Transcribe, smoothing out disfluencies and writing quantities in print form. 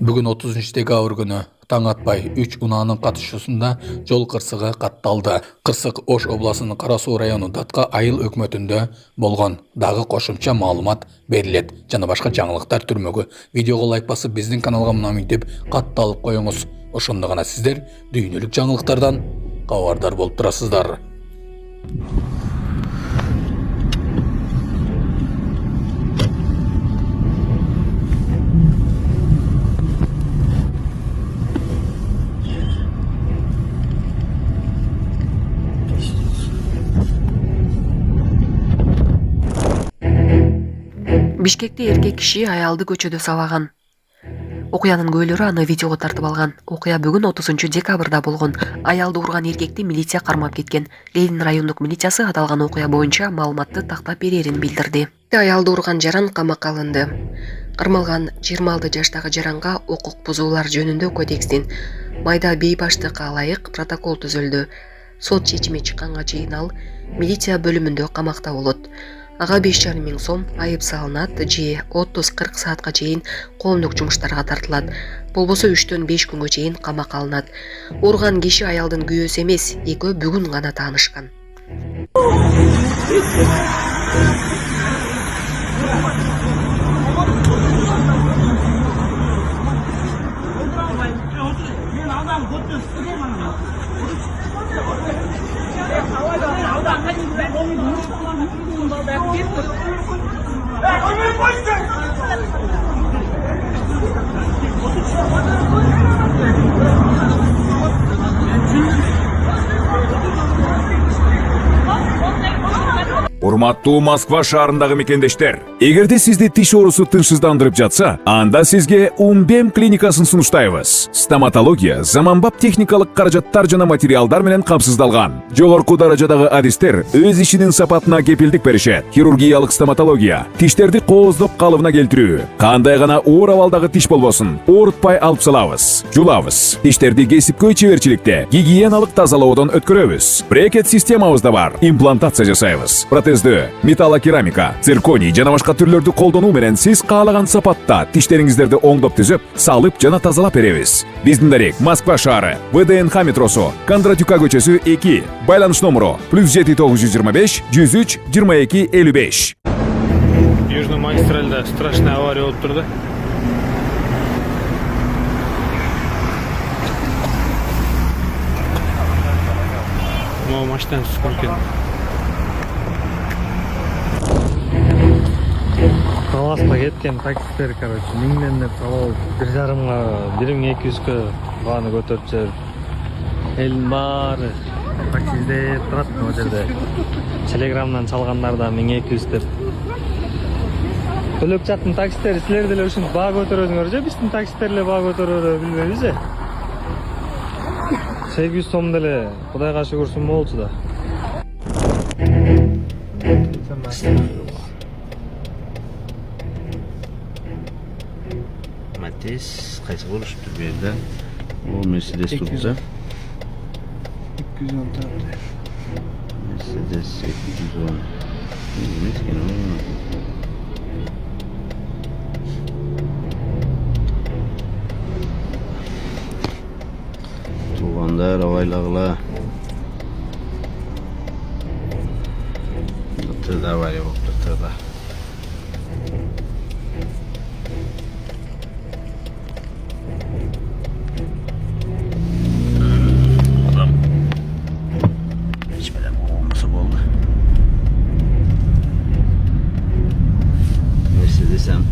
Бүгін 30 декабрь күні таң атпай 3 унаның қатышусында жол қырсығы қатталды. Қырсық Ош обласының Қарасу районы Датқа айыл өкмөтүндө болгон. Дағы қошымча маалымат берилет. Жана башка жаңылыктар түрмөгү. Видеого лайк басып биздин каналга мунамитип катталып коюңуз. Ошондо гана сиздер дүйнөлүк жаңылыктардан кабардар болуп турасыздар. Бишкекте эркек киши аялды көчөдө сабаган. Окуянын күбөлөрү аны видеого тартып алган. Окуя бүгүн 30 декабрда болгон. Аялды урган эркекти милиция кармап кеткен. Ленин райондук милициясы аталган окуя боюнча маалыматты тактап берерин билдирди. Аялды урган жаран камакка алынды. Кармалган 26 жаштагы жаранга укук бузуулар жөнүндө кодекстин майда бейбаштыкка ылайык протокол түзүлдү. Сот чечими чыкканга чейин ал милиция бөлүмүндө камакта болот. Ага 5,5 миң сом айып салынат же 30-40 саатка чейин коомдук жумуштарга тартылат. Болбосо 3-төн 5 күнгө чейин камакка алынат. Урган киши аялдын күйөөсү эмес, экөө бүгүн гана таанышкан. Урматтуу Москва шаарындагы мекендештер, эгерде сизди тиш оорусу тынчсыздандырып жатса, анда сизге Умбем клиникасын сунуштайбыз. Стоматология заманбап техникалык каражаттар жана материалдар менен камсыздалган. Жогорку даражадагы адистер өз ишинин сапатына кепилдик беришет. Хирургиялык стоматология, тиштерди кооздоп калыбына келтирүү, кандай гана оор абалдагы тиш болбосун, оорутпай алып салабыз, жулабыз. Тиштерди кесипкөй чеберчиликте, гигиеналык тазалоодон өткөрөбүз. Брекет системабыз да бар, имплантация жасайбыз. Металлокерамика, цирконий жана башка түрлөрдү колдонуу менен сиз каалаган сапатта тиштериңиздерди оңдоп түзөп, салып жана тазалап беребиз. Биздин дарек Москва шаары, ВДНХ метросу, Кондратюка көчөсү 2, байланыш номеру +7 925 103 22 55. Южный магистральда страшная авария болуп турду. Но машинадан түшкөн экен. Таласпа кеткен таксистер, миңден деп салып, 1,5-га, 1,200-га бааны көтөрүп жиберип. Элдин баары таксиде турат могу жерде. Телеграмдан чалгандар да 1200 деп. Төлөп жаттын таксистер, силер деле ушинтип баа көтөрөсүңөр же, биздин таксистер эле баа көтөрөөрү билбейбиз же. 800 сом деле Кудайга шүгүрсүн болчу да. Матис, кайсы болушту бу жерде? Бул Мерседес турса. 210 тарапты. Мерседес 210. Эмес экен ол. Туугандар абайлагыла. Тырда авария болуптур, тырда. Mercedes hem